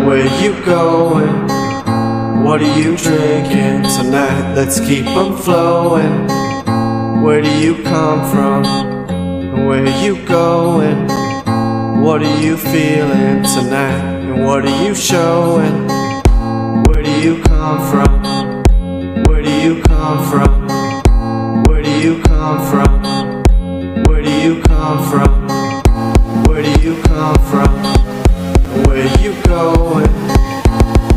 Where you going? What are you drinking tonight? Let's keep them flowing. Where do you come from? Where are you going? What are you feeling tonight? And what are you showing? Where do you come from? Where do you come from? Where do you come from? Where do you come from? Where do you come from? Where are you going?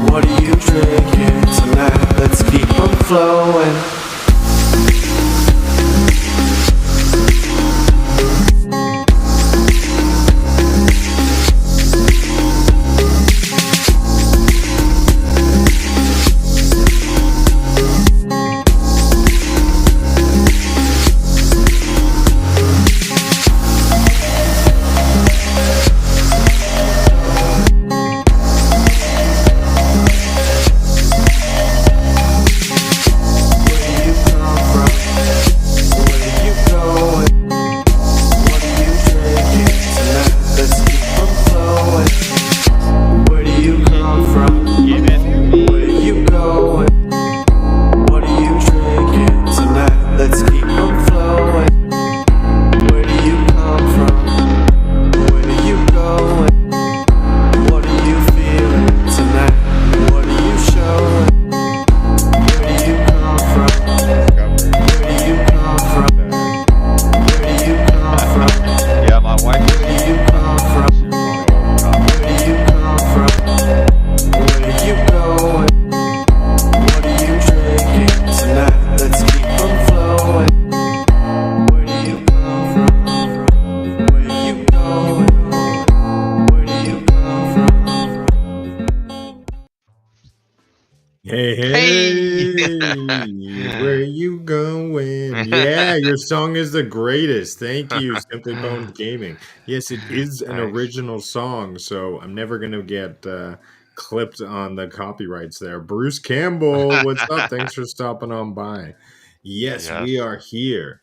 What are you drinking tonight? Let's keep them flowing. Where you going? Yeah, your song is the greatest. Thank you, Simply Boned Gaming. Yes, it is an Thanks. original song, so I'm never gonna get clipped on the copyrights there. Bruce Campbell, what's up? Thanks for stopping on by. Yes, Yes. we are here.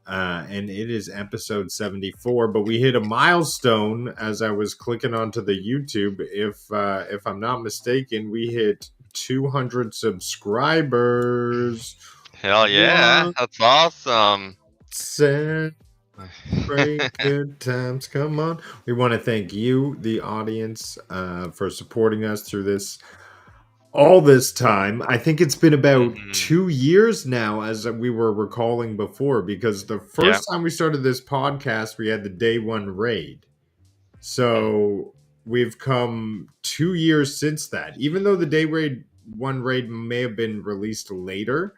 And it is episode 74, but we hit a milestone as I was clicking onto the YouTube. If I'm not mistaken, we hit 200 subscribers. Hell yeah, What? that's awesome. Celebrate good times. Come on. We want to thank you, the audience, for supporting us through this all this time. I think it's been about Mhm. 2 years now, as we were recalling before, because the Yeah. first time we started this podcast, we had the day one raid. So we've come 2 years since that. Even though the day one raid may have been released later,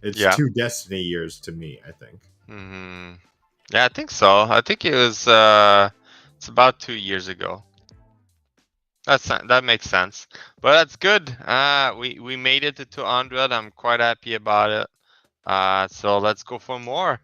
it's Yeah. 2 Destiny years to me, I think. Hmm. Yeah, I think so. I think it was it's about 2 years ago. That makes sense. But that's good. We made it to 200. I'm quite happy about it. So let's go for more.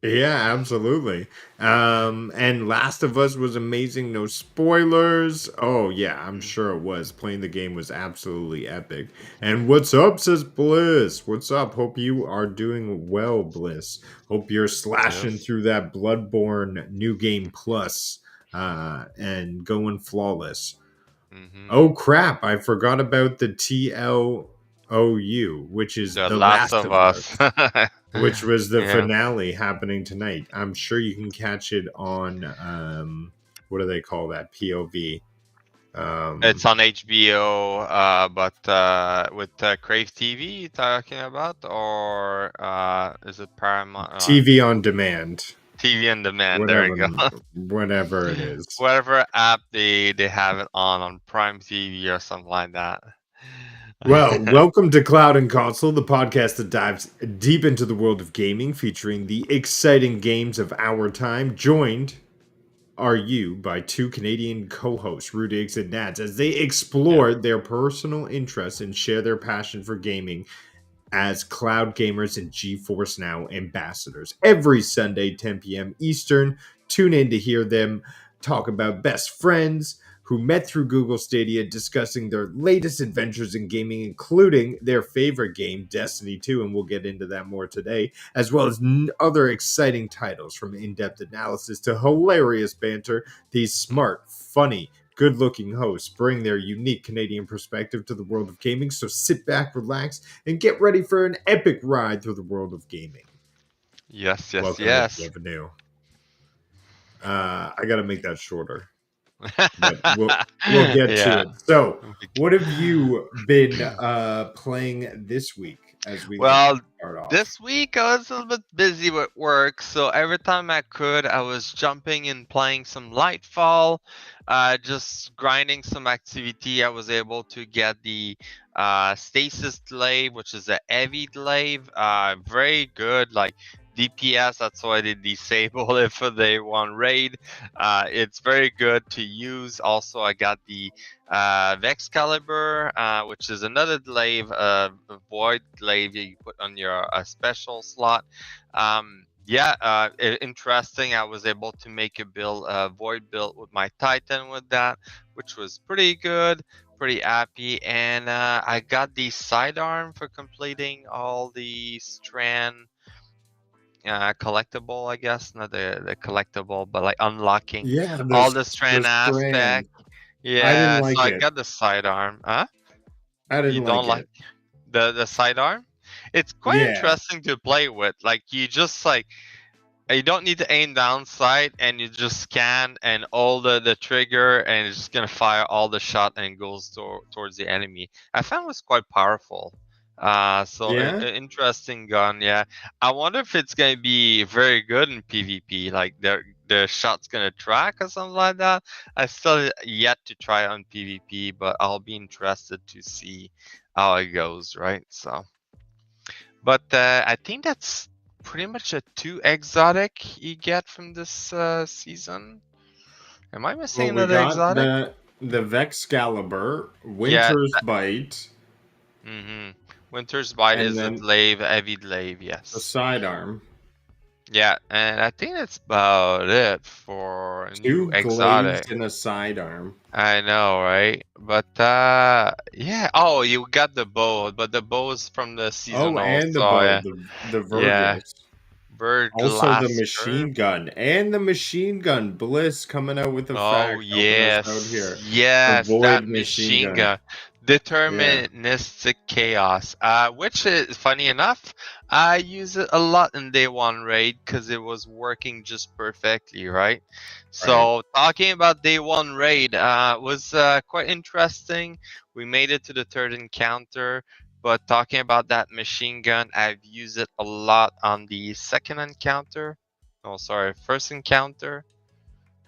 Yeah, absolutely. And Last of Us was amazing. No spoilers. Oh yeah, I'm sure it was. Playing the game was absolutely epic. And what's up, says Bliss. What's up? Hope you are doing well, Bliss. Hope you're slashing Yes. through that Bloodborne New Game Plus and going flawless. Hmm. Oh crap, I forgot about the TLOU, which is The The Last Last of of Us, Us. which was the Yeah. finale happening tonight. I'm sure you can catch it on what do they call that? POV. It's on HBO, but with Crave TV you talking about, or is it Paramount? TV on demand. TV on demand. There Whatever you go. whatever it is. Whatever app they have it on Prime TV or something like that. Well, welcome to Cloud&Console, the podcast that dives deep into the world of gaming, featuring the exciting games of our time, joined are you by two Canadian co-hosts, Rudigs and Nads, as they explore their personal interests and share their passion for gaming as cloud gamers and GeForce Now ambassadors. Every Sunday, 10 p.m. Eastern, tune in to hear them talk about best friends who met through Google Stadia, discussing their latest adventures in gaming, including their favorite game, Destiny 2, and we'll get into that more today, as well as other exciting titles, from in-depth analysis to hilarious banter. These smart, funny, good looking hosts bring their unique Canadian perspective to the world of gaming. So sit back, relax, and get ready for an epic ride through the world of gaming. Yes, yes, Welcome to the yes. Avenue. I got to make that shorter, but we'll get to Yeah. it. So, what have you been playing this week as we like Well, to start off? this week I was a little bit busy with work, so every time I could, I was jumping and playing some Lightfall, just grinding some activity. I was able to get the Stasis Glaive, which is a heavy glaive, very good, like DPS. That's why they disable it for day one raid. It's very good to use. Also, I got the Vexcalibur, which is another glaive, a void glaive you put on your special slot. Yeah, interesting. I was able to make a build, a void build with my Titan with that, which was pretty good, pretty happy. And I got the sidearm for completing all the strand collectible, I guess, not the collectible, but like unlocking Yeah, all the the strand strand. aspect. I didn't Yeah, so like I it. got the sidearm. Huh? I You didn't don't like like it. the sidearm? It's quite Yeah, interesting to play with. Like you just like you don't need to aim down sight, and you just scan and hold the trigger, and it's just gonna fire all the shot and goes towards the enemy. I found it was quite powerful. So yeah. interesting gun. Yeah, I wonder if it's gonna be very good in PvP. Like the shot's gonna track or something like that. I still yet to try on PvP, but I'll be interested to see how it goes. Right. So. But I think that's pretty much a two exotic you get from this season. Am I missing Well, we another got exotic? the Vexcalibur, Yeah. Winter's Bite, Mm-hmm. Winter's Bite and is a then glaive, heavy glaive, the yes. sidearm. Yeah, and I think that's about it for a new Two glaives exotic. and a sidearm. I know, right? But yeah. Oh, you got the bow, but the bow is from the season Oh, and the also. bow, Yeah. the Yeah. Virgus. Bird Also, the Lasker. machine gun and the machine gun. Bliss coming out with a Oh fact, helping us out yes, here. The yes, Void that machine machine gun. gun, Yeah, deterministic chaos. Which is funny enough, I use it a lot in day one raid because it was working just perfectly, right? right. So talking about day one raid, was quite interesting. We made it to the third encounter, but talking about that machine gun, I've used it a lot on the second encounter. Oh, sorry, first encounter.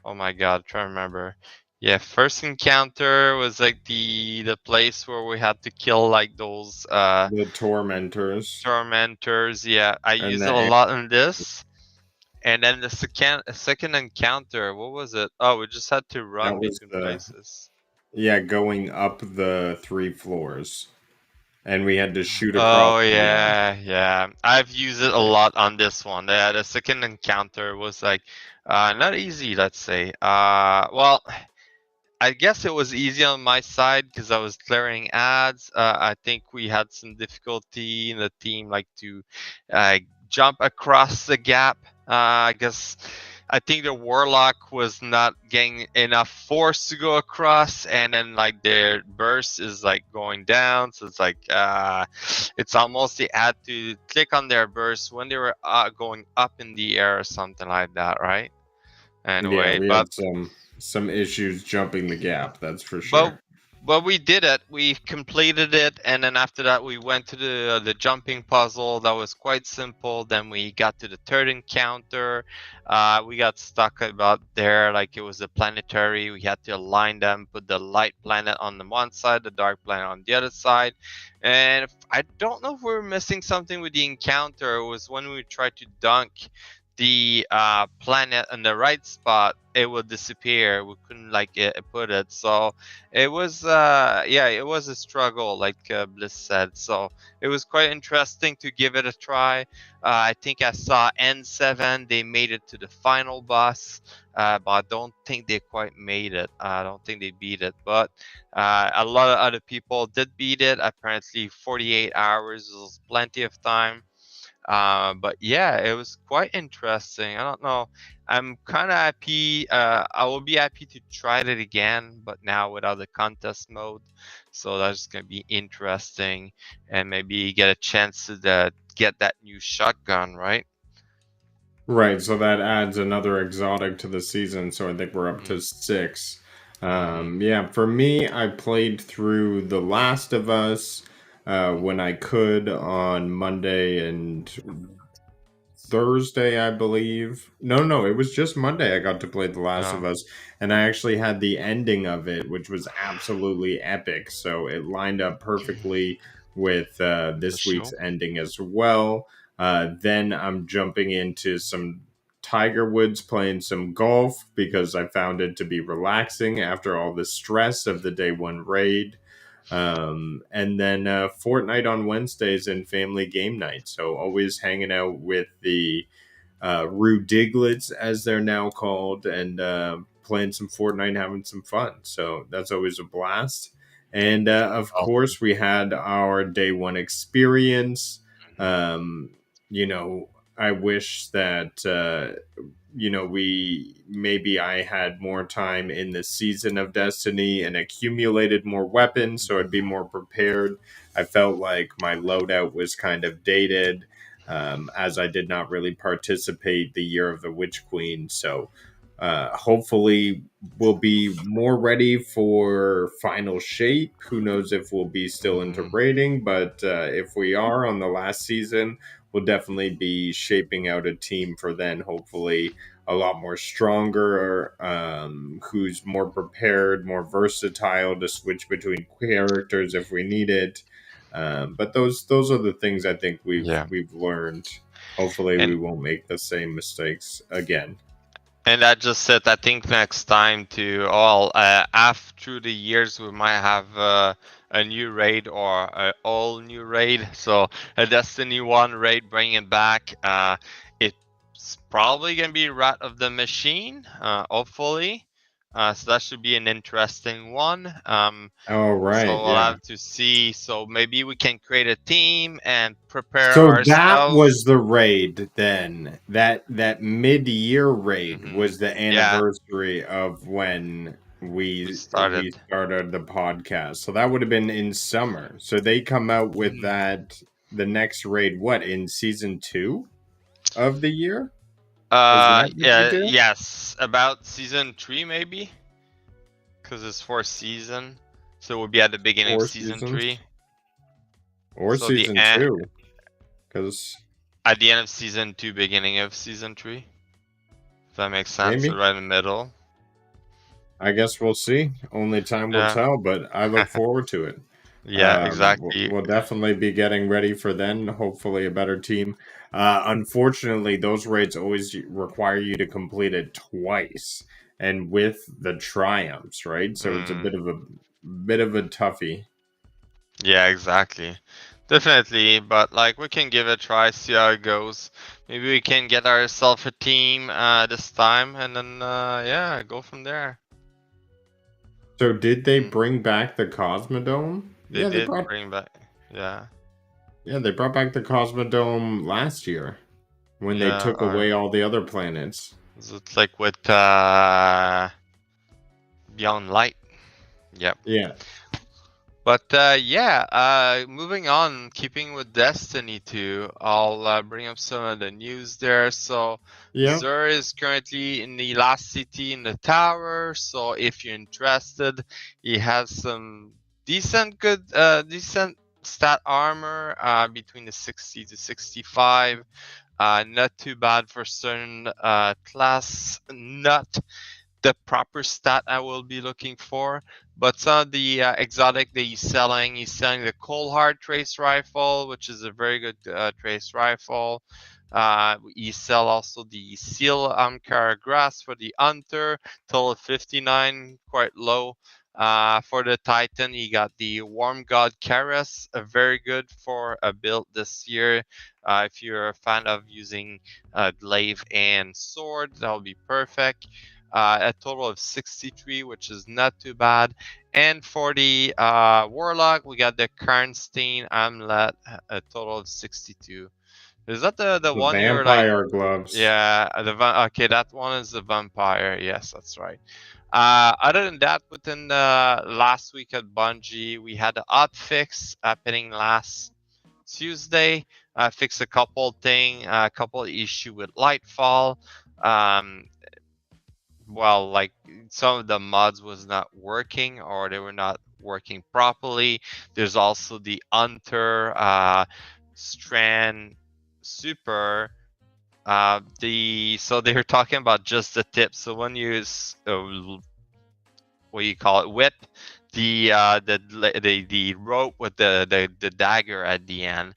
Oh my god, I'm trying to remember. Yeah, first encounter was like the place where we had to kill like those The Tormentors tormentors. Yeah, I and use it a the lot in this. And then the second encounter, what was it? Oh, we just had to that run was between the places. yeah going up the 3 floors, and we had to shoot across Oh the gap. yeah, yeah. I've used it a Right, lot on this one. The second encounter was like not easy, let's say. Well, I guess it was easy on my side because I was clearing ads. I think we had some difficulty in the team, like to uh, jump across the gap. I guess I think the warlock was not getting enough force to go across, and then like their burst is like going down. So it's like it's almost they had to click on their burst when they were going up in the air or something like that, right? yeah, Anyway, we but had some issues jumping the gap, that's for But sure. but we did it. We completed it, and then after that, we went to the jumping puzzle. That was quite simple. Then we got to the third encounter. We got stuck about there, like it was a planetary. We had to align them, put the light planet on the one side, the dark planet on the other side. And I don't know if we were missing something with the encounter. It was when we tried to dunk the planet in the right spot, it would disappear. We couldn't like put it. So it was yeah, it was a struggle, like Bliss said. So it was quite interesting to give it a try. I think I saw N7, they made it to the final boss, but I don't think they quite made it. I don't think they beat it, but a lot of other people did beat it. Apparently 48 hours was plenty of time. But yeah, it was quite interesting. I don't know. I'm kind of happy. I will be happy to try it again, but now without the contest mode. So that's gonna be interesting, and maybe get a chance to get that new shotgun, right? Right, so that adds another exotic to the season, so I think we're up to Mm-hmm. 6. Mm-hmm. Yeah, for me, I played through The Last of Us when I could on Monday and Thursday, I believe. No, it was just Monday I got to play The Last of Oh, Us, and I actually had the ending of it, which was absolutely epic. So it lined up perfectly with the this week's show. ending as well. Then I'm jumping into some Tiger Woods playing some golf because I found it to be relaxing after all the stress of the day one raid. And then Fortnite on Wednesdays and family game night. So always hanging out with the Rue Diglets, as they're now called, and playing some Fortnite, having some fun. So that's always a blast. And of Awesome. course, we had our day one experience. Mm-hmm. Um, you know, I wish that we maybe I had more time in the season of Destiny and accumulated more weapons so I'd be more prepared. I felt like my loadout was kind of dated, as I did not really participate the year of the Witch Queen. So hopefully we'll be more ready for final shape. Who knows if we'll be still into Mm-hmm. raiding, but if we are on the last season, we'll definitely be shaping out a team for then, hopefully a lot more stronger, who's more prepared, more versatile to switch between characters if we need it. But those are the things I think Yeah. we've learned. Hopefully, we And won't make the same mistakes again. And I just said, I think next time to all, after the years, we might have a new raid or a all new raid. So a Destiny 1 raid, bring it back. It's probably going to be Rat of the Machine, hopefully. So that should be an interesting one. Oh So right, we'll yeah. have to see. So maybe we can create a team and prepare So that was ourselves. the raid then. That mid-year raid Hmm. was the Yeah, anniversary of when we we started. started the podcast. So that would have been in summer. So they come out with Mhm. that the next raid what in season 2 of the year? Is that what they Yeah, do? yes, about season 3 maybe, because it's fourth season, so we'll be at the beginning of Four season seasons 3. or So season 2 cuz at the end of season 2, beginning of season 3. If that makes sense, so maybe right in the middle. I guess we'll see. Only time will Yeah, tell, but I look forward to it. yeah, We'll, exactly. we'll definitely be getting ready for then. Hopefully, a better team. Unfortunately, those raids always require you to complete it twice, and with the triumphs, right? So it's a Mm, bit of a toughie. yeah, exactly. Definitely, but like we can give it a try, see how it goes. Maybe we can get ourselves a team this time, and then yeah, go from there. So, did they Mm, bring back the Cosmodome? they did bring back, yeah, Yeah, they brought back the Cosmodome last year when they yeah, took or away all the other planets. it's like with Beyond Light. Yep. Yeah, But yeah, moving on, keeping with Destiny 2, I'll bring up some of the news there. So, yeah. Zur is currently in the last city in the tower. So, if you're interested, he has some decent stat armor between the 60 to 65. Not too bad for certain class. Not the proper stat I will be looking for. But some of the exotic that he's selling the Coldheart trace rifle, which is a very good trace rifle. He sell also the Seal Caragrass for the Hunter, total of 59, quite low. For the Titan, he got the Warm God Karas, very good for a build this year. If you're a fan of using glaive and sword, that'll be perfect. A total of 63, which is not too bad. And for the Warlock, we got the Karnstein Amulet, a total of 62. Is that the The one you're like? vampire gloves. Yeah, okay, that one is the vampire. Yes, that's right. Other than that, within the last week at Bungie, we had the odd fix happening last Tuesday. Fix a a couple issue with Lightfall. Um, well, like some of the mods was not working or they were not working properly. There's also the Hunter Strand Super. So they were talking about just the tip. So when you what do you call it, whip the rope with the dagger at the end.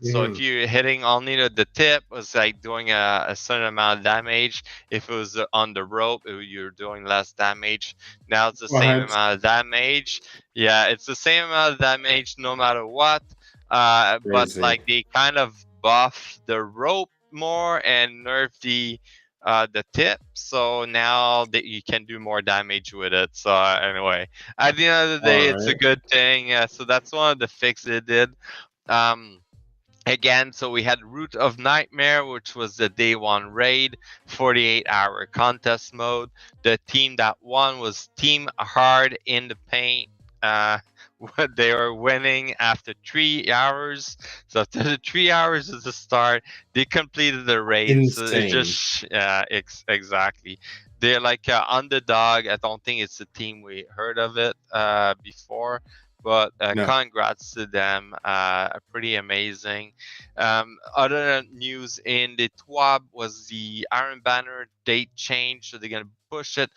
So if Mhm. you're hitting only the tip, was like doing a certain amount of damage. If it was on the rope, you're doing less damage. Now it's the same What? amount of damage. Yeah, it's the same amount of damage no matter what. But Crazy. like they kind of buff the rope more and nerf the tip, so now that you can do more damage with it. So anyway, at the end of the All day, it's a right. good thing. So that's one of the fixes it did. Um, Again, so we had Root of Nightmare, which was the day one raid, 48-hour contest mode. The team that won was Team Hard in the Paint. Uh, they were winning after 3 hours. So after the 3 hours of the start, they completed the raid. So it Insane. just exactly. They're like underdog. I don't think it's a team we heard of it before, but No. congrats to them. Pretty amazing. Other news in the TWAB was the Iron Banner date change, so they're gonna push it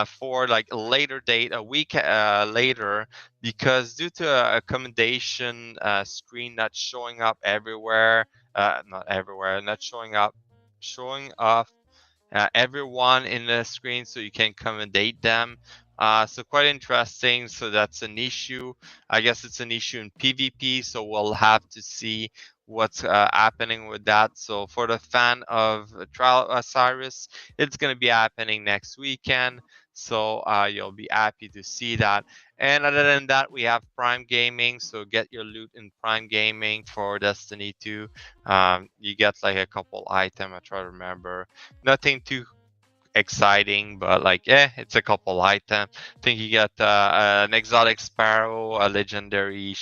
for like a later date, a week later, because due to a accommodation screen not showing up everywhere, not everywhere, not showing off everyone in the screen so you can accommodate them. So quite interesting. So that's an issue. I guess it's an issue in PvP. So we'll have to see what's happening with that. So for the fan of Trial Osiris, it's going to be happening next weekend. So you'll be happy to see that. And other than that, we have Prime Gaming. So get your loot in Prime Gaming for Destiny 2. You get like a couple item. I try to remember. Nothing too exciting, but like, it's a couple item. I think you get an exotic sparrow, a legendary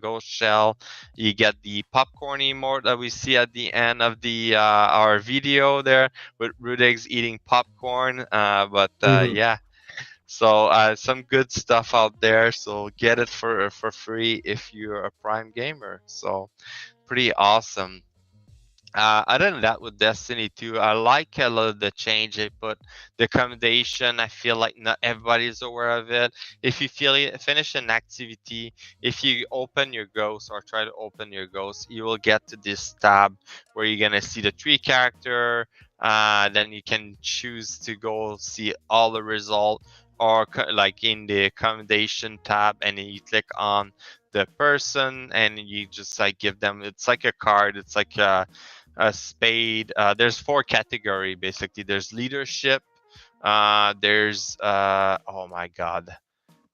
ghost shell. You get the popcorn emote that we see at the end of the our video there with Rudex eating popcorn. But Mhm. yeah. So some good stuff out there. So get it for free if you're a Prime gamer. So pretty awesome. Other than that, with Destiny 2, I like a lot of the change they put. The accommodation, I feel like not everybody's aware of it. If you finish an activity, if you open your ghost or try to open your ghost, you will get to this tab where you're gonna see the tree character. Then you can choose to go see all the result, or like in the accommodation tab, and then you click on the person and you just like give them. It's like a card. It's like a spade. There's four category basically. There's leadership. There's oh my god,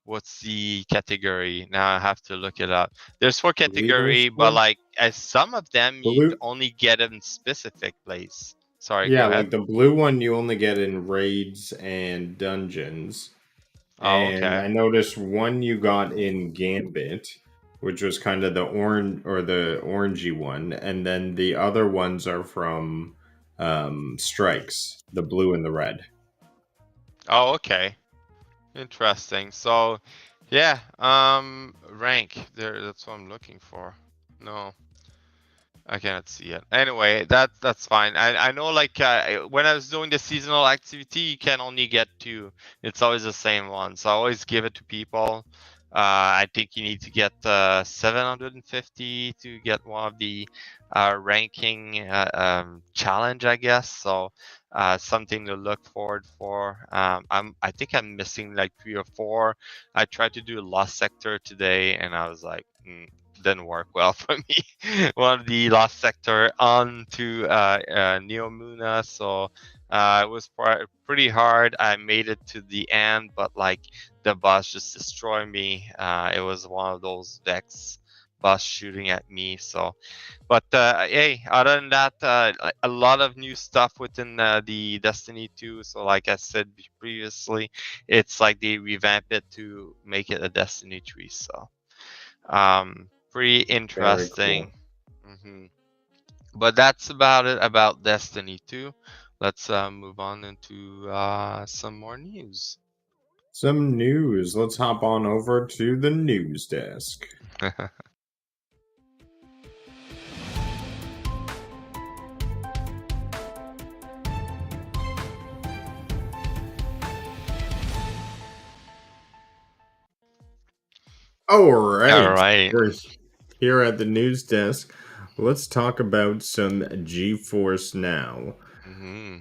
what's the category? Now I have to look it up. There's four category, but Leadership. like as some of them you Blue. only get in specific place. Sorry, go Yeah, ahead. like the blue one you only get in raids and dungeons. Oh, And okay. I noticed one you got in Gambit, which was kind of the orange or the orangey one, and then the other ones are from strikes, the blue and the red. Oh, okay. Interesting. So, yeah. Rank. There. That's what I'm looking for. No. I cannot see it. Anyway, that's fine. I know like when I was doing the seasonal activity, you can only get two. It's always the same one. So I always give it to people. I think you need to get 750 to get one of the ranking challenge, I guess. So something to look forward for. I think I'm missing like 3 or 4. I tried to do Lost Sector today, and I was like, didn't work well for me. One of the Lost Sector on to Neomuna, so it was pretty hard. I made it to the end, but like the boss just destroyed me. It was one of those decks bus shooting at me. So, but hey, other than that, a lot of new stuff within the Destiny 2. So, like I said previously, it's like they revamp it to make it a Destiny 3. So, pretty Very cool. interesting. But that's about it about Destiny 2. Let's move on into some more news. Some news. Let's hop on over to the news desk. All right. We're here at the news desk. Let's talk about some GeForce Now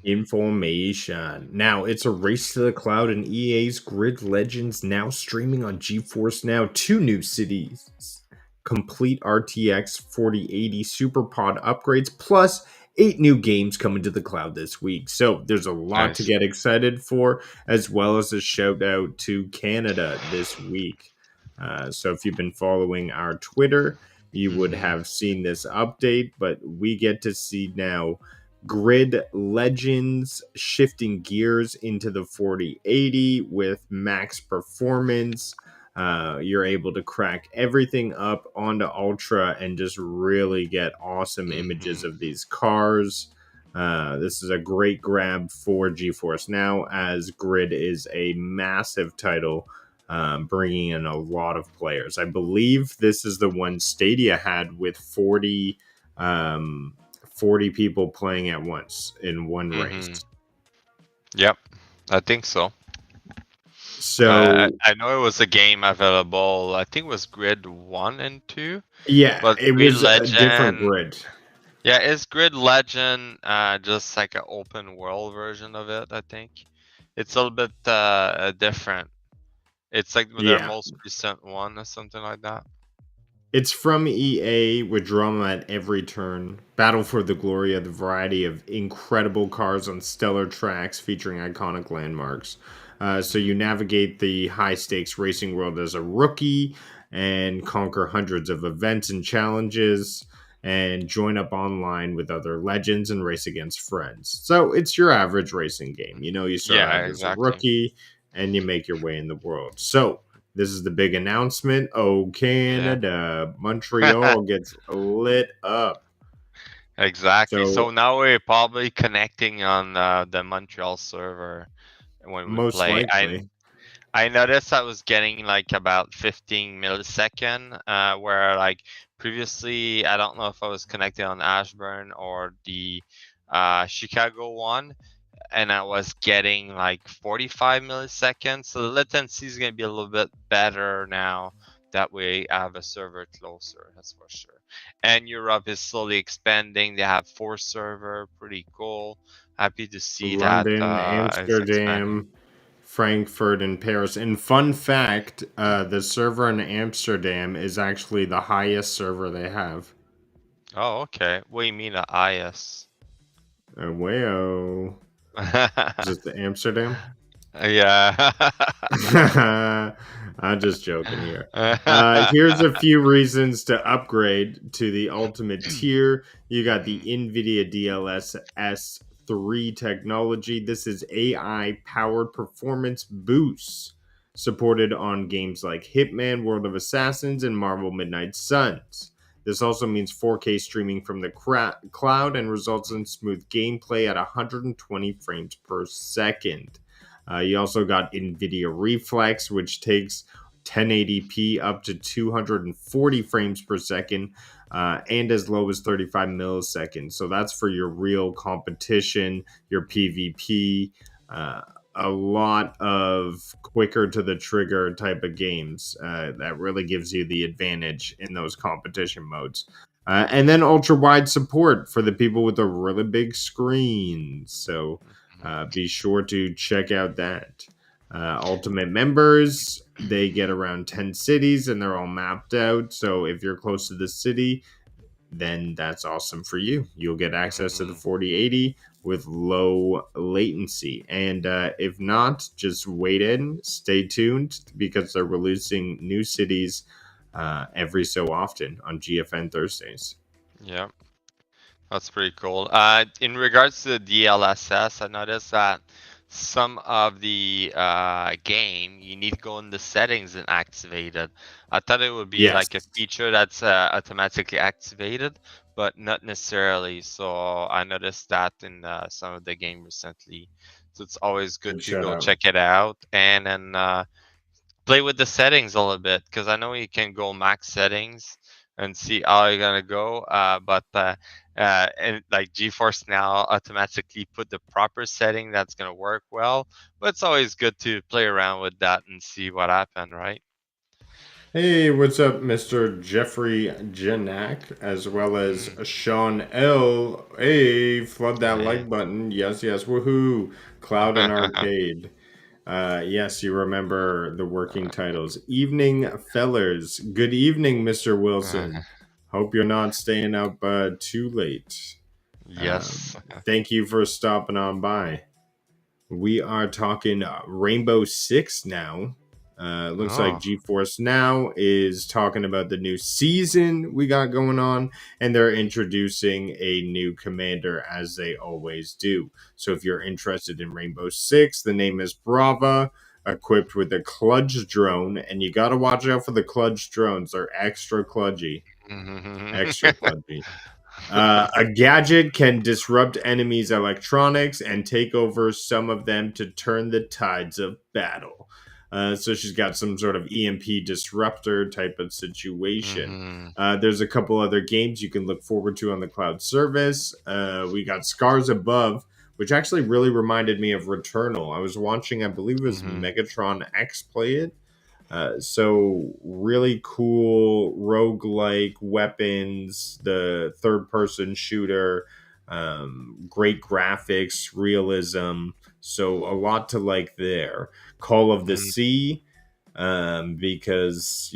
information. Now, it's a race to the cloud, and EA's Grid Legends now streaming on GeForce Now. 2 new cities, complete RTX 4080 SuperPod upgrades, plus 8 new games coming to the cloud this week. So there's a lot to Nice. get excited for, as well as a shout out to Canada this week. So if you've been following our Twitter, you would have seen this update, but we get to see now Grid Legends shifting gears into the 4080 with max performance. You're able to crack everything up onto Ultra and just really get awesome images of these cars. This is a great grab for GeForce Now, as Grid is a massive title, bringing in a lot of players. I believe this is the one Stadia had with 40 people playing at once in one race. Yep, I think so. So I know it was a game available. I think it was Grid 1 and 2. yeah, But it Grid was a different Legend. grid. Yeah, is Grid Legend just like an open world version of it? I think it's a little bit different. It's like their Yeah. most recent one or something like that. It's from EA with drama at every turn. Battle for the glory of the variety of incredible cars on stellar tracks featuring iconic landmarks. So you navigate the high stakes racing world as a rookie and conquer hundreds of events and challenges and join up online with other legends and race against friends. So it's your average racing game. You know, you start Yeah, out as a exactly. rookie and you make your way in the world. So this is the big announcement. Oh, Canada. Montreal gets lit up. Exactly. So So now we're probably connecting on the Montreal server when we most play. likely. I noticed I was getting like about 15 millisecond, where like previously I don't know if I was connected on Ashburn or the Chicago one, and I was getting like 45 milliseconds. So the latency is gonna be a little bit better now that we have a server closer. That's for sure. And Europe is slowly expanding. They have 4 server, pretty cool. Happy to see that London, is expanding. Amsterdam, Frankfurt, and Paris. And fun fact, the server in Amsterdam is actually the highest server they have. Oh, okay. What do you mean a IS? Wayo. Is it the Amsterdam? Yeah. I'm just joking here. Here's a few reasons to upgrade to the ultimate tier. You got the NVIDIA DLSS 3 technology. This is AI powered performance boosts supported on games like Hitman, World of Assassins, and Marvel Midnight Suns. This also means 4K streaming from the cloud and results in smooth gameplay at 120 frames per second. You also got NVIDIA Reflex, which takes 1080p up to 240 frames per second and as low as 35 milliseconds. So that's for your real competition, your PvP, a lot of quicker to the trigger type of games. That really gives you the advantage in those competition modes. And then ultra wide support for the people with the really big screens. So be sure to check out that. Ultimate members, they get around 10 cities and they're all mapped out. So if you're close to the city, then that's awesome for you. You'll get access to the 4080 with low latency. And if not, just wait in, stay tuned because they're releasing new cities every so often on GFN Thursdays. Yeah, that's pretty cool. In regards to the DLSS, I noticed that some of the game you need to go in the settings and activate it. I thought it would be Yes. like a feature that's automatically activated, but not necessarily. So I noticed that in some of the game recently. So it's always good Good to shout go out. check it out and then play with the settings a little bit, because I know you can go max settings and see how you're gonna go. And like GeForce Now automatically put the proper setting that's gonna work well. But it's always good to play around with that and see what happened, right? Hey, what's up, Mr. Jeffrey Janak, as well as Mm. Sean L. Hey, flood that Hey. like button. Yes, yes, woohoo. Cloud and Arcade. Yes, you remember the working titles. Evening Fellers. Good evening, Mr. Wilson. Hope you're not staying up too late. Yes. Thank you for stopping on by. We are talking Rainbow Six now. Looks like Oh. GeForce Now is talking about the new season we got going on, and they're introducing a new commander as they always do. So if you're interested in Rainbow Six, the name is Brava, equipped with a Kludge drone, and you got to watch out for the Kludge drones. They're extra kludgy. Extra kludgy. A gadget can disrupt enemies' electronics and take over some of them to turn the tides of battle. So she's got some sort of EMP disruptor type of situation. Mhm. There's a couple other games you can look forward to on the cloud service. We got Scars Above, which actually really reminded me of Returnal. I was watching, I believe it was Mhm. Megatron X play it. So really cool roguelike weapons, the third person shooter, great graphics, realism. So a lot to like there. Call of the Mhm. Sea, because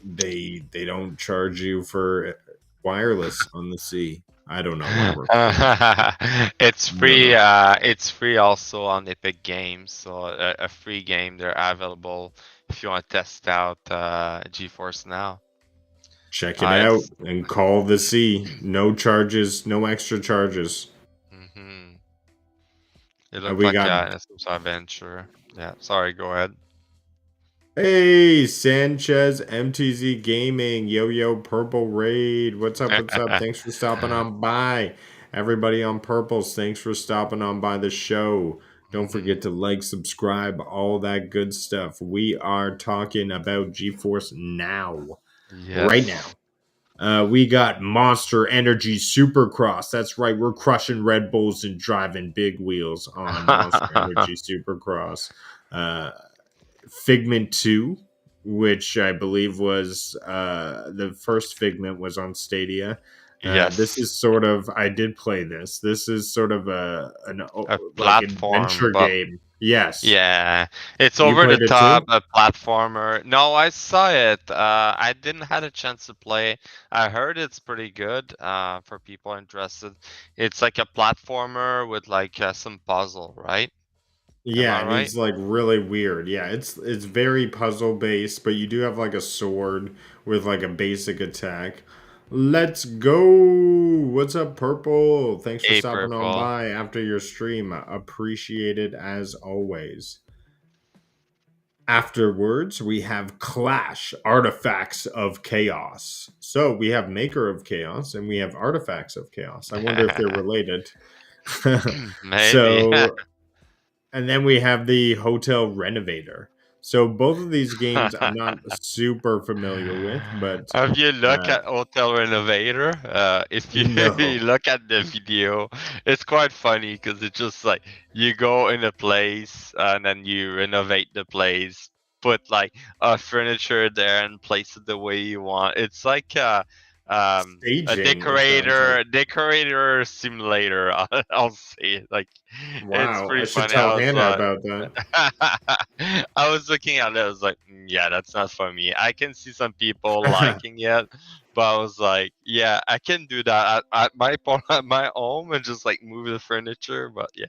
they don't charge you for wireless on the sea. I don't know what works there. It's I don't free. know. It's free also on Epic Games, so a free game. They're available if you want to test out GeForce Now. Check it out It's and call the sea. No charges, no extra charges. hmm It looked We like got it's some adventure. Yeah. Sorry. Go ahead. Hey Sanchez MTZ Gaming Yo Yo Purple Raid. What's up? What's up? Thanks for stopping on by. Everybody on Purples, thanks for stopping on by the show. Don't Mhm. forget to like, subscribe, all that good stuff. We are talking about GeForce Now. Right Yes. now. We got Monster Energy Supercross. That's right, we're crushing Red Bulls and driving big wheels on Monster Energy Supercross. Uh, Figment 2, which I believe was the first Figment was on Stadia. This Yes. is sort of I did play this. This is sort of an A like platform, adventure but game. Yes. yeah, it's You over the played it top, too? a platformer. No, I saw it. I didn't had a chance to play. I heard it's pretty good. For people interested, it's like a platformer with like some puzzle, right? Am Yeah, I and right? he's like really weird. Yeah, it's very puzzle based, but you do have like a sword with like a basic attack. Let's go. What's up, Purple? Thanks for A stopping on purple. by after your stream. Appreciated as always. Afterwards, we have Clash Artifacts of Chaos. So we have Maker of Chaos and we have Artifacts of Chaos. I wonder if they're related. Maybe. So and then we have the Hotel Renovator. So both of these games I'm not super familiar with, but Have you look uh, at Hotel Renovator? If you, you no. look at the video, it's quite funny because it's just like you go in a place and then you renovate the place, put like furniture there and place it the way you want. It's like a Staging, it sounds like. decorator simulator. I'll say it. Like, it's Wow, I pretty should funny. tell Hannah about that. I was looking at it. I was like, yeah, that's not for me. I can see some people liking it, but I was like, yeah, I can do that at my at my home and just like move the furniture. But yeah,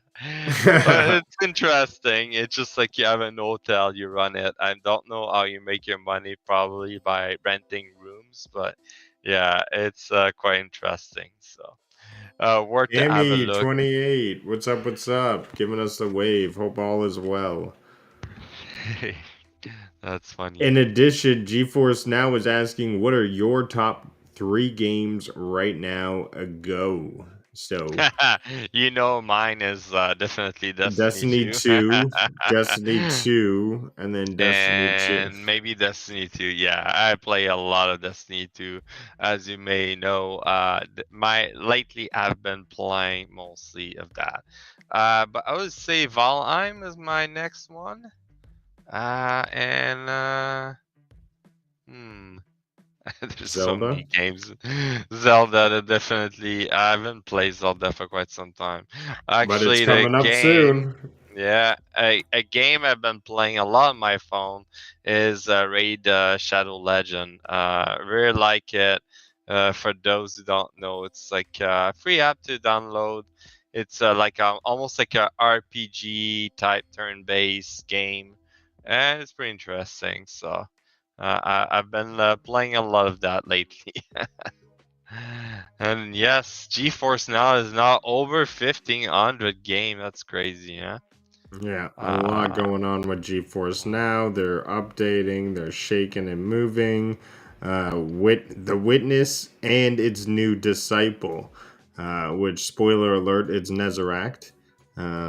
but it's interesting. It's just like you have an hotel, you run it. I don't know how you make your money, probably by renting rooms, but yeah, it's quite interesting. So worth to have a Amy, look. 28. What's up? What's up? Giving us the wave. Hope all is well. That's funny. In addition, GeForce Now is asking, what are your top 3 games right now? A go. So, You know, mine is definitely Destiny Destiny 2. 2, Destiny 2, and then Destiny 2. And maybe Destiny 2. Yeah, I play a lot of Destiny 2. As you may know, my lately I've been playing mostly of that. But I would say Valheim is my next one. And hmm, there's so Zelda, many games. Zelda, definitely. I haven't played Zelda for quite some time. but it's Actually, the coming up game, soon. yeah, a game I've been playing a lot on my phone is Raid Shadow Legend. Really like it. For those who don't know, it's like a free app to download. It's like almost like a RPG type turn-based game, and it's pretty interesting. So I've been playing a lot of that lately. And yes, GeForce Now is now over 1500 game. That's crazy, yeah. Yeah, a lot Uh, going on with GeForce Now. They're updating, they're shaking and moving. The Witness and its new disciple, which, spoiler alert, it's Nezeract.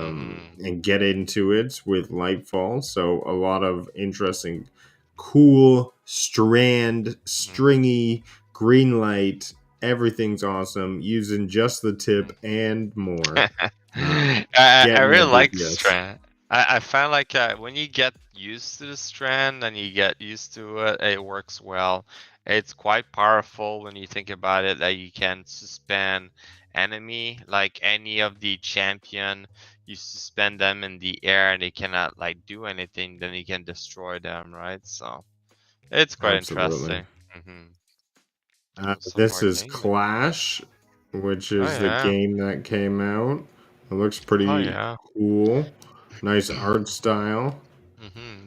mm-hmm, And get into it with Lightfall. So, a lot of interesting, cool, mm-hmm. stringy, green light. Everything's awesome. Using just the tip and more. I Getting the really like DPS. Strand. I find like when you get used to the Strand and you get used to it, it works well. It's quite powerful when you think about it that you can suspend enemy like any of the champion. You suspend them in the air and they cannot like do anything. Then you can destroy them, right? So it's quite Absolutely. interesting. Hmm. Some This more is things. Clash, which Oh is the yeah. game that came out. It looks Oh pretty yeah. cool. Nice art style.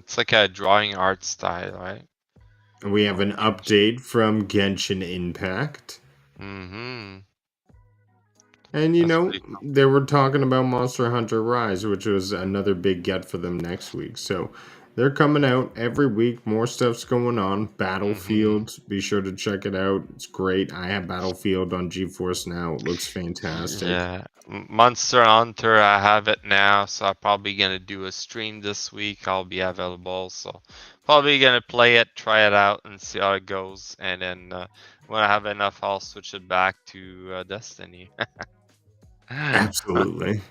It's like a drawing art style, right? And we have Oh, an update from Genshin Impact. mm-hmm. And That's pretty they were talking about Monster Hunter Rise, which was another big get for them next week. So they're coming out every week. More stuff's going on. cool. Mm-hmm. Battlefield, be sure to check it out. It's great. I have Battlefield on GeForce now. It looks fantastic. Yeah. Monster Hunter, I have it now, so I'm probably gonna do a stream this week. I'll be available, so probably gonna play it, try it out, and see how it goes. And then when I have enough, I'll switch it back to Destiny. Absolutely.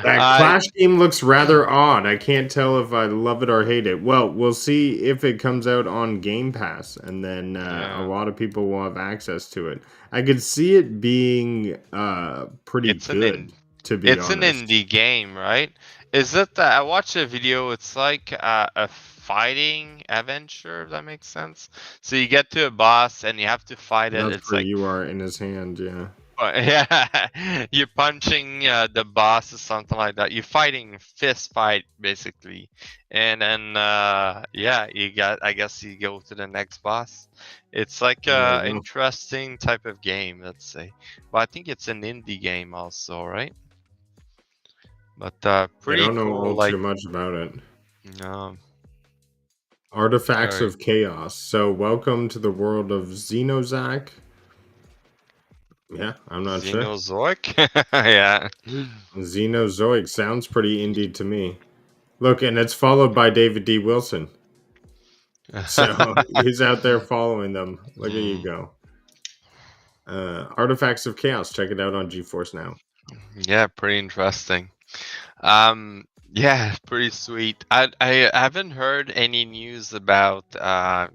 That I Clash game looks rather odd. I can't tell if I love it or hate it. Well, we'll see if it comes out on Game Pass, and then a yeah. lot of people will have access to it. I could see it being pretty It's an good, in to be It's an honest. indie game, right? Is it that I watched a video? It's like a fighting adventure, if that makes sense. So you get to a boss and you have to fight it. That's It's where like, you are in his hand, yeah. yeah, you're punching the boss or something like that. You're fighting fist fight basically, and then yeah, I guess you go to the next boss. It's like There you a go. interesting type of game, let's say. But I think it's an indie game also, right? But I pretty don't know cool. all Like, too much about it. um, Artifacts very of Chaos. So, welcome to the world of Xenozak. Yeah, I'm not sure. Xenozoic. Yeah. Xenozoic sounds pretty indie to me. Look, and it's followed by David D. Wilson. So he's out there following them. Look at you Mm, go. Artifacts of Chaos. Check it out on GeForce Now. yeah, pretty interesting. Yeah, pretty sweet. I haven't heard any news about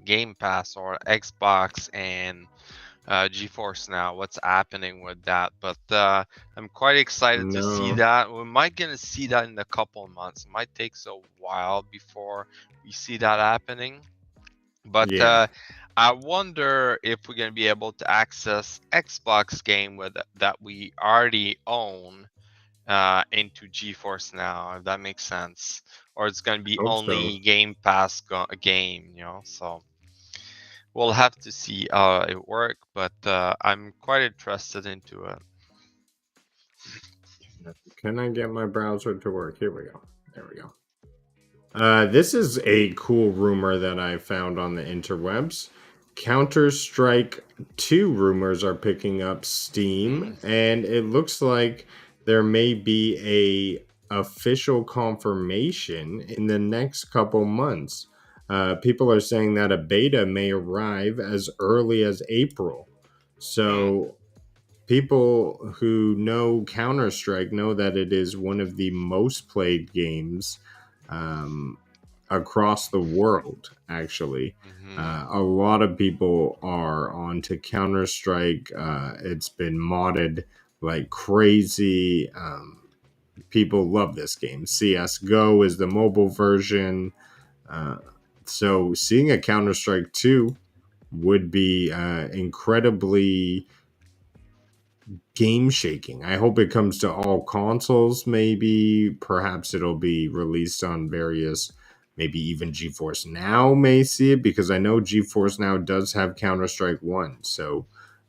Game Pass or Xbox and GeForce Now. What's happening with that? But I'm quite excited to see No. that. We might gonna see that in a couple of months. It might take a while before we see that happening. But Yeah. I wonder if we're gonna be able to access Xbox game with that we already own into GeForce Now, if that makes sense, or it's gonna be Hope so. only Game Pass game, So we'll have to see how it work, but I'm quite interested into it. Can I get my browser to work? Here we go. There we go. This is a cool rumor that I found on the interwebs. Counter-Strike 2 rumors are picking up steam, and it looks like there may be a official confirmation in the next couple months. People are saying that a beta may arrive as early as April. So people who know Counter-Strike know that it is one of the most played games across the world, actually. A lot of people are onto Counter Strike. It's been modded like crazy. People love this game. CS:GO is the mobile version. Uh, so seeing a Counter Strike 2 would be incredibly game shaking. I hope it comes to all consoles, maybe. Perhaps it'll be released on various, maybe even GeForce Now may see it, because I know GeForce Now does have Counter Strike 1. So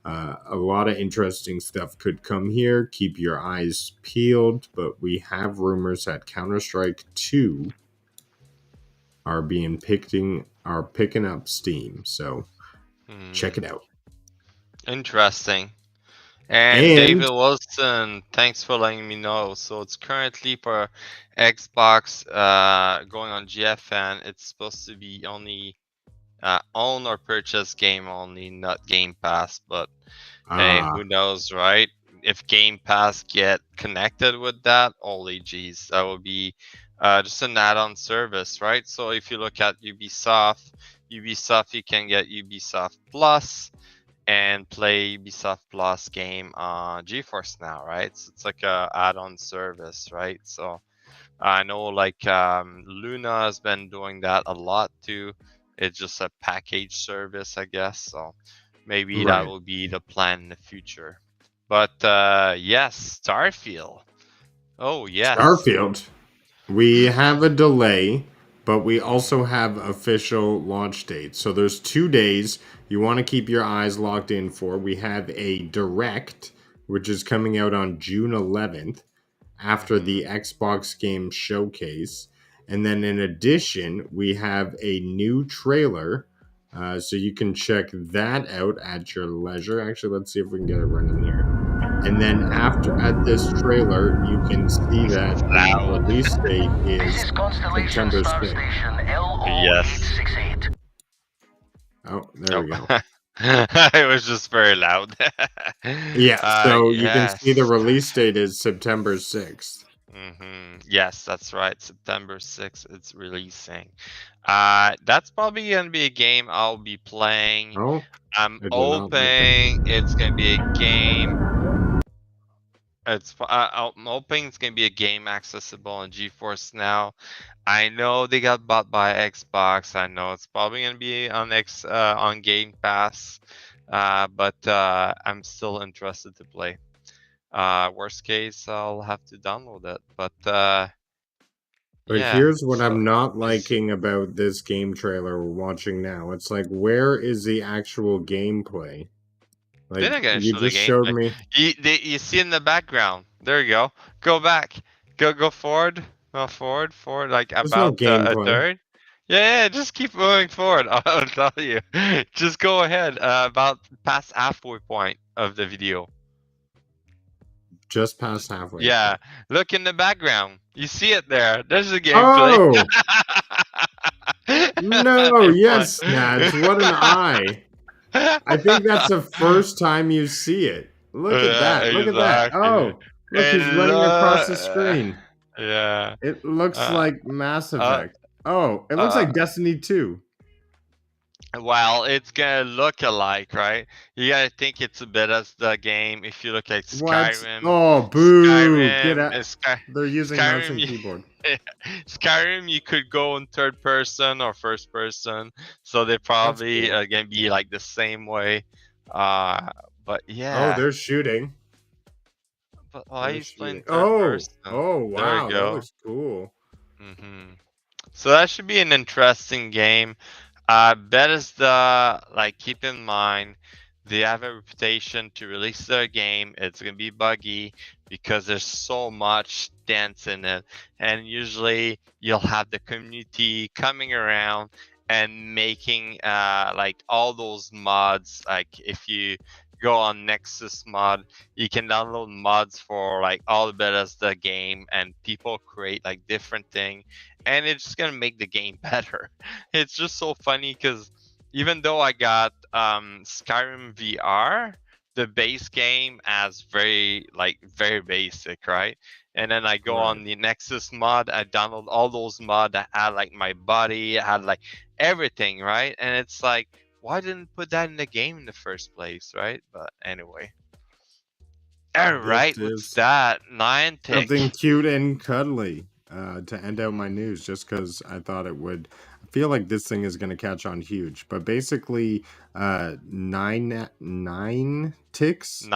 a lot of interesting stuff could come here. Keep your eyes peeled, but we have rumors that Counter Strike 2 are picking up steam. So check it out. Interesting. And And David Wilson, thanks for letting me know. So it's currently for Xbox going on GFN. It's supposed to be only own or purchase game only, not Game Pass. But hey, who knows, right? If Game Pass get connected with that, holy geez, that would be just an add-on service, right? So if you look at Ubisoft, you can get Ubisoft Plus and play Ubisoft Plus game on GeForce Now, right? So it's like a add-on service, right? So I know like Luna has been doing that a lot too. It's just a package service, I guess. So maybe that right. will be the plan in the future. But yes, Starfield. Oh yes. Starfield. We have a delay, but we also have official launch dates. So there's 2 days you want to keep your eyes locked in for. We have a direct, which is coming out on June 11th after the Xbox game showcase. And then in addition, we have a new trailer. So you can check that out at your leisure. Actually, let's see if we can get it running here. And then after at this trailer, you can see that the Loud. release date This is is Constellation September Star 6th. Station Yes. LO868. Oh, there we go. It was just very loud. Yeah, so you can see the Yes. release date is September 6th. Yes, that's right. September 6th, it's releasing. That's probably gonna be a game I'll be playing. Oh, I'm it did not like hoping that. it's gonna be a game. I'm hoping it's gonna be a game accessible on GeForce Now. I know they got bought by Xbox. I know it's probably gonna be on Game Pass. But I'm still interested to play. Worst case, I'll have to download it. But But yeah. here's what So I'm not liking about this game trailer we're watching now. It's like, where is the actual gameplay? they're Like, not gonna you show the just showed gameplay. me. You see in the background. There you go. Go back. Go forward. No, forward. Like There's no about a gameplay. third. Yeah. Just keep moving forward. I'll tell you. Just go ahead. About past halfway point of the video. Just past halfway. Yeah. Look in the background. You see it there. There's the gameplay. Oh! No, yes, Snatch. What an eye. I think that's the first time you see it. Look at that. Look at that. Exactly. Oh, look, he's running across the screen. Yeah. It looks Uh, like Mass uh, Effect. Oh, it looks uh, like Destiny 2. well, it's gonna look alike, right? You gotta think it's a bit as the game. If you look at What? Skyrim, Oh, boo! Get Skyrim out. is Sky, They're using mouse Skyrim. and keyboard. Skyrim, you could go in third person or first person, so they That's probably cool. gonna be like the same way. Uh, but Oh, yeah, they're shooting. but why are They're you playing shooting. third Oh, person? oh, There we wow, that go. looks cool. So that should be an interesting game. Bet is the like. Keep in mind, they have a reputation to release their game. It's gonna be buggy because there's so much dance in it, and usually you'll have the community coming around and making like all those mods. Like if you go on Nexus mod, you can download mods for like all the Bethesda game, and people create like different thing, and it's just gonna make the game better. It's just so funny because even though I got Skyrim VR, the base game as very basic, right? And then I go Right. on the Nexus mod, I download all those mods that had like my body, had like everything, right? And it's like, why didn't put that in the game in the first place, right? But anyway. All This right, what's is that? something Niantic. cute and cuddly to end out my news just because I thought it would. I feel like this thing is going to catch on huge. But basically, nine ticks,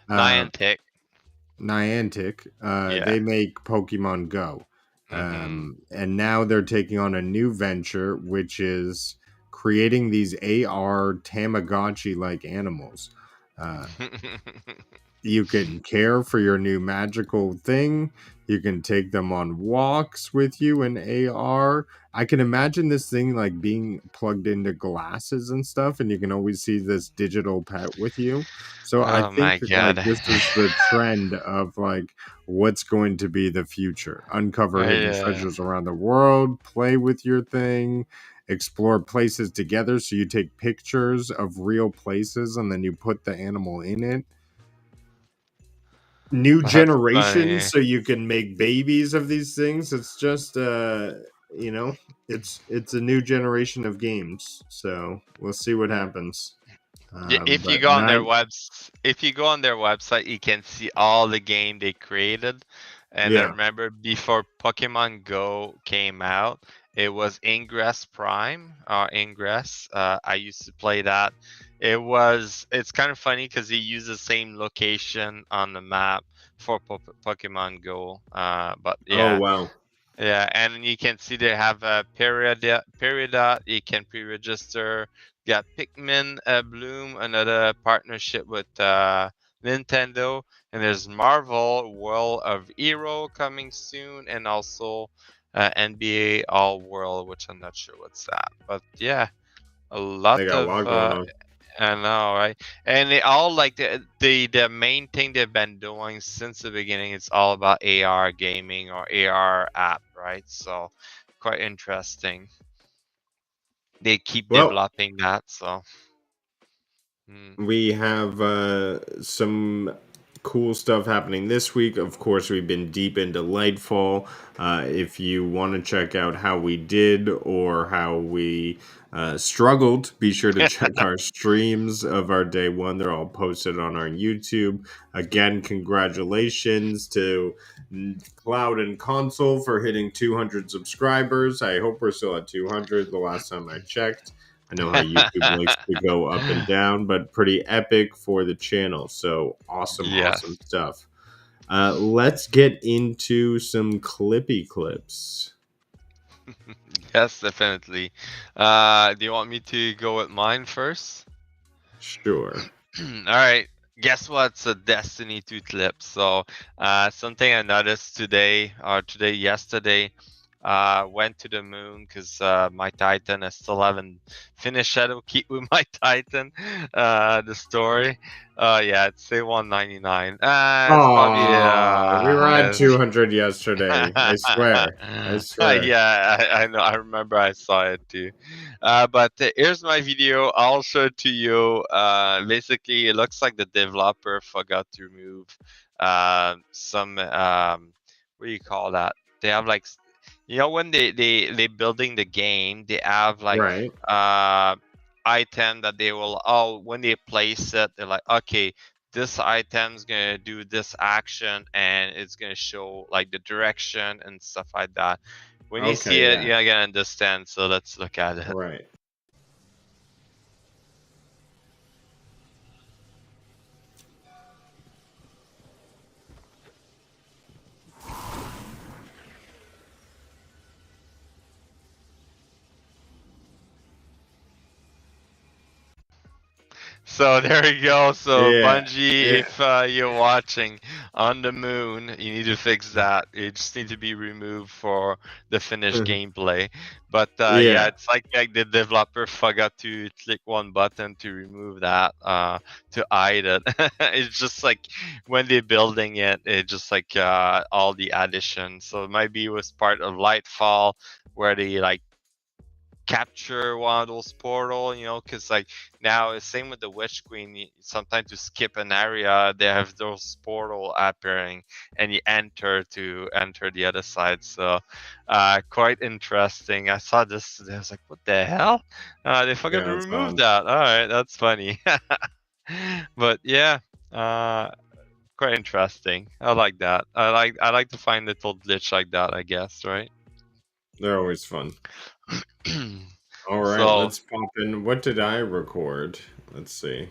uh, Niantic. Niantic, Yeah. they make Pokemon Go. Mm-hmm. And now they're taking on a new venture, which is creating these AR Tamagotchi like animals. Uh, you can care for your new magical thing. You can take them on walks with you in AR. I can imagine this thing like being plugged into glasses and stuff, and you can always see this digital pet with you. So I Oh think my like god. this is the trend of like what's going to be the future. Uncover hidden Yeah. treasures around the world, play with your thing, explore places together. So you take pictures of real places and then you put the animal in it. New That's generations funny. so you can make babies of these things. It's just you know, it's a new generation of games. So we'll see what happens. If you But go on their nine, if you go on their website, you can see all the game they created. And I yeah. remember before Pokemon Go came out, it was Ingress Prime or Ingress. I used to play that. It's kind of funny because he used the same location on the map for Pokemon Go. But Oh yeah, wow. yeah, and you can see they have a period. You can pre-register. Got Pikmin Bloom, another partnership with Nintendo, and there's Marvel World of Hero coming soon, and also NBA All World, which I'm not sure what's that, but yeah, a lot They got a of lot going on. I know, right? And they all like the main thing they've been doing since the beginning. It's all about AR gaming or AR app, right? So quite interesting. They keep Well, developing that. So mm. we have some cool stuff happening this week. Of course, we've been deep into Lightfall. If you want to check out how we did or how we struggled, be sure to check our streams of our day one. They're all posted on our YouTube. Again, congratulations to Cloud and Console for hitting 200 subscribers. I hope we're still at 200 the last time I checked. I know how YouTube likes to go up and down, but pretty epic for the channel. So awesome, awesome Yes, stuff. Let's get into some clippy clips. yes, definitely. Do you want me to go with mine first? Sure. All right. Guess what's a Destiny 2 clip? So, something I noticed yesterday, went to the moon because my Titan, I still haven't finished Shadowkeep with my Titan. The story. Yeah, it's say 199. It's probably Oh, we were at it's 200 yesterday. I swear. I swear. yeah, I know. I remember I saw it too. But here's my video. I'll show it to you. Basically, it looks like the developer forgot to remove some what do you call that? They have like, when they building the game, they have like Right. item that they will, when they place it, they're like, okay, this item's gonna do this action, and it's gonna show like the direction and stuff like that. When you see Okay. it, Yeah. you're gonna understand. So let's look at it. Right. So there you go. So Yeah. Bungie, Yeah. if you're watching on the moon, you need to fix that. It just need to be removed for the finished gameplay. But yeah, Yeah. it's like the developer forgot to click one button to remove that, to hide it. It's just like when they're building it, it just like all the additions. So maybe it was part of Lightfall where they like capture one of those portal, because like now it's same with the Witch Queen. Sometimes to skip an area, they have those portal appearing, and you enter to enter the other side. So quite interesting. I saw this today. I was like, what the hell? They forgot Yeah. to That's remove that. All right, that's funny. But yeah, quite interesting. I like that. I like to find little glitch like that, I guess, right? They're always fun. All right, So let's pop in. What did I record? Let's see.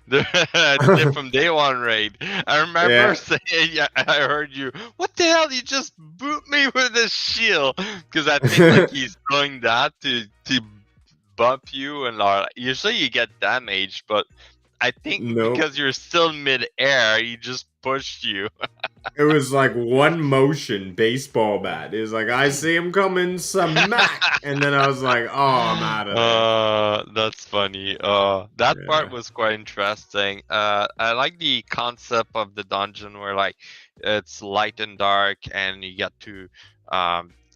They're from day one raid. I remember Yeah. saying, yeah, I heard you. What the hell? You just boot me with a shield, because I think like he's doing that to bump you, and usually you get damaged, but I think Nope. because you're still mid-air, he just pushed you. It was like one motion baseball bat. It was like, I see him coming, smack. And then I was like, oh, I'm out of there. That's funny. That part Yeah. was quite interesting. I like the concept of the dungeon where like it's light and dark, and you get to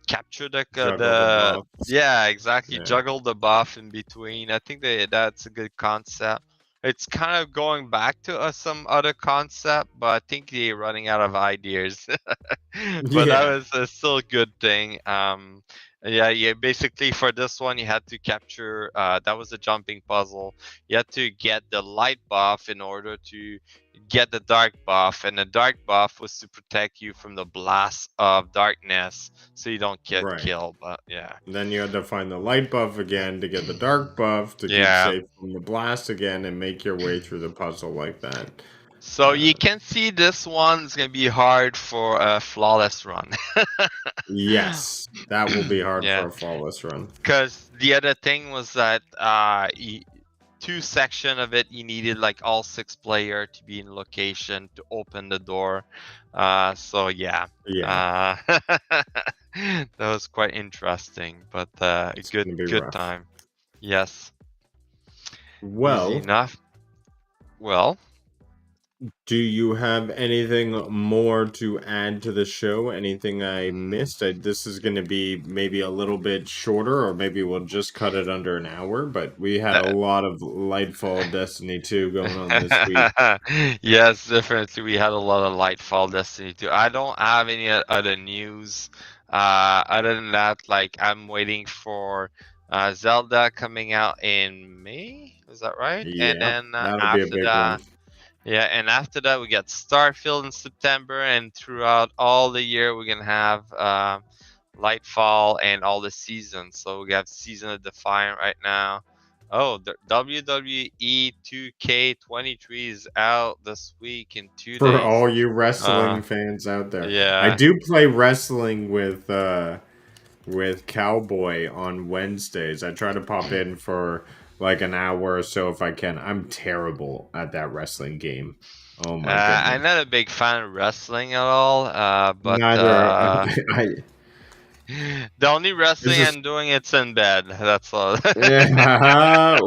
capture Juggle the buffs. yeah, exactly, Yeah. juggle the buff in between. I think that's a good concept. It's kind of going back to some other concept, but I think they're running out of ideas. But that Yeah. was still a good thing. Yeah. Basically, for this one, you had to capture. That was a jumping puzzle. You had to get the light buff in order to get the dark buff, and the dark buff was to protect you from the blast of darkness, so you don't get Right. killed. But yeah. And then you had to find the light buff again to get the dark buff to keep Yeah. safe from the blast again and make your way through the puzzle like that. So you can see this one's gonna be hard for a flawless run. Yes, that will be hard Yeah. for a flawless run. Because the other thing was that two section of it, you needed like all 6 player to be in location to open the door. So yeah. Yeah. That was quite interesting, but It's gonna be good rough. time. Yes. Well, Easy enough. Well, do you have anything more to add to the show? Anything I missed? This is going to be maybe a little bit shorter, or maybe we'll just cut it under an hour. But we had a lot of Lightfall Destiny 2 going on this week. Yes, definitely. We had a lot of Lightfall Destiny 2. I don't have any other news. Other than that, like I'm waiting for Zelda coming out in May. Is that right? Yeah, And then that'll be a big one. yeah, and after that we got Starfield in September, and throughout all the year we're gonna have Lightfall and all the seasons. So we have Season of Defiant right now. Oh, the WWE 2K23 is out this week in 2 For days. all you wrestling fans out there. Yeah. I do play wrestling with Cowboy on Wednesdays. I try to pop in for like an hour or so if I can. I'm terrible at that wrestling game. Oh my goodness. I'm not a big fan of wrestling at all, but Neither. The only This wrestling is I'm doing it's in bed. That's all. wayo.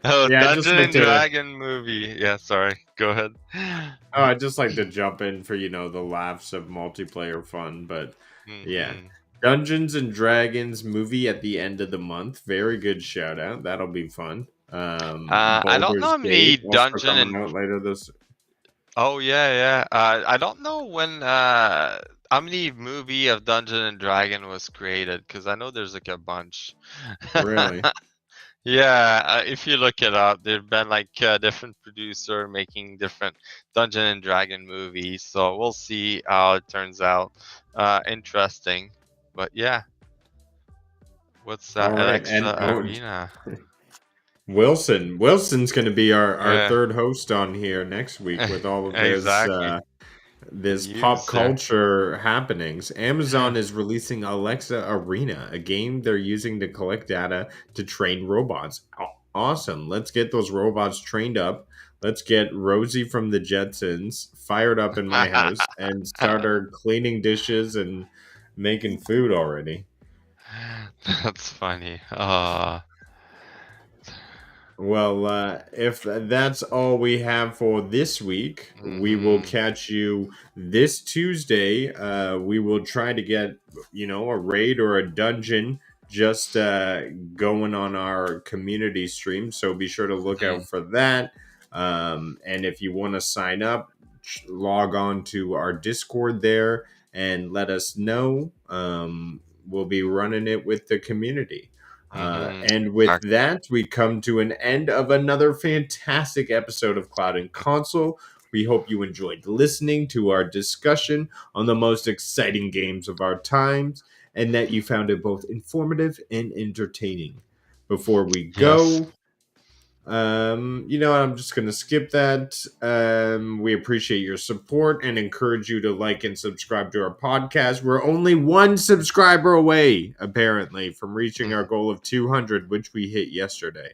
Oh, Yeah, I just Dungeon like and to. Dragon movie. Yeah, sorry. Go ahead. Oh, I just like to jump in for the laughs of multiplayer fun, but yeah. Hmm. Dungeons and Dragons movie at the end of the month. Very good shout out. That'll be fun. I don't know Baldur's how many Gate also Dungeon coming and out later this. oh yeah, yeah. I don't know when how many movie of Dungeon and Dragon was created because I know there's like a bunch. Really? Yeah, if you look it up, there've been like a different producer making different Dungeon and Dragon movies. So we'll see how it turns out. Interesting, but yeah, what's All right, and Alexa Arena? Wilson's going to be our Yeah, third host on here next week with all of exactly. this pop User. culture happenings. Amazon is releasing Alexa Arena, a game they're using to collect data to train robots. Awesome. Let's get those robots trained up. Let's get Rosie from the Jetsons fired up in my house and start her cleaning dishes and making food already. That's funny. Well, if that's all we have for this week, we will Mhm. catch you this Tuesday. We will try to get, a raid or a dungeon just going on our community stream. So be sure to look out Mhm. for that. And if you want to sign up, log on to our Discord there and let us know. We'll be running it with the community. Mhm. And with Exactly. that, we come to an end of another fantastic episode of Cloud and Console. We hope you enjoyed listening to our discussion on the most exciting games of our times and that you found it both informative and entertaining. Before we Yes. go, I'm just gonna skip that. We appreciate your support and encourage you to like and subscribe to our podcast. We're only one subscriber away, apparently, from reaching our Mhm. goal of 200, which we hit yesterday.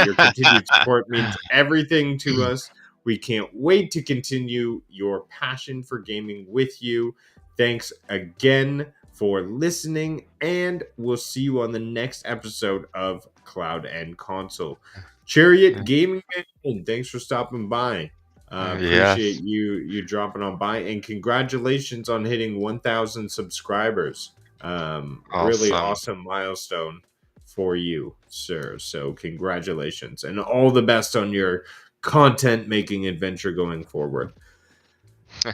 Your continued support means everything to us. We can't wait to continue your passion for gaming with you. Thanks again for listening, and we'll see you on the next episode of Cloud and Console. Chariot Gaming Man, thanks for stopping by. Appreciate Yes. you dropping on by, and congratulations on hitting 1,000 subscribers. Really Awesome. awesome milestone for you, sir. So congratulations, and all the best on your content making adventure going forward.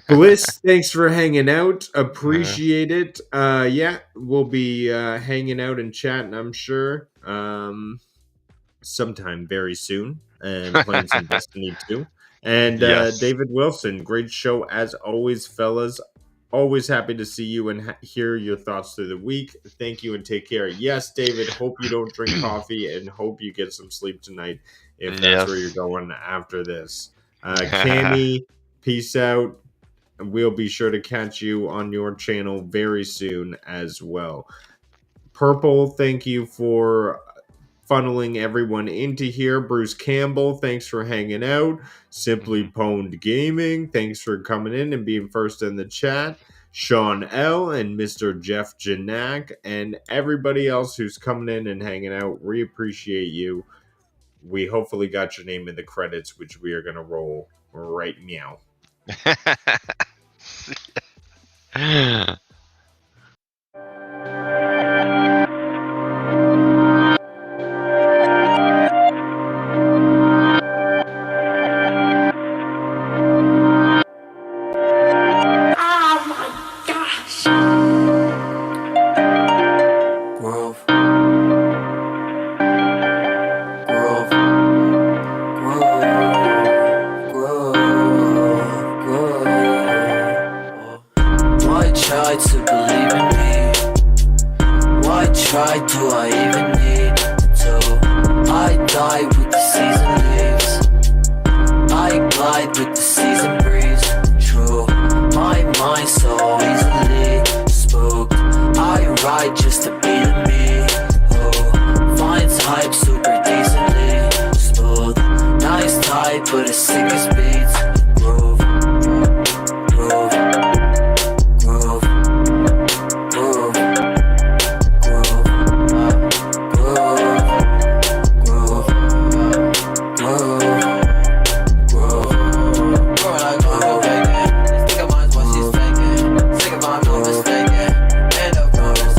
Bliss, thanks for hanging out. Appreciate it. Yeah, we'll be hanging out and chatting, I'm sure. Sometime very soon and playing some Destiny 2. And Yes. David Wilson, great show as always, fellas. Always happy to see you and hear your thoughts through the week. Thank you and take care. Yes, David, hope you don't drink coffee and hope you get some sleep tonight if that's where you're Yes. going after this. Cammy, peace out. We'll be sure to catch you on your channel very soon as well. Purple, thank you for funneling everyone into here. Bruce Campbell, thanks for hanging out. Simply Mhm. Pwned Gaming, thanks for coming in and being first in the chat. Sean L. and Mr. Jeff Janak, and everybody else who's coming in and hanging out. We appreciate you. We hopefully got your name in the credits, which we are going to roll right now.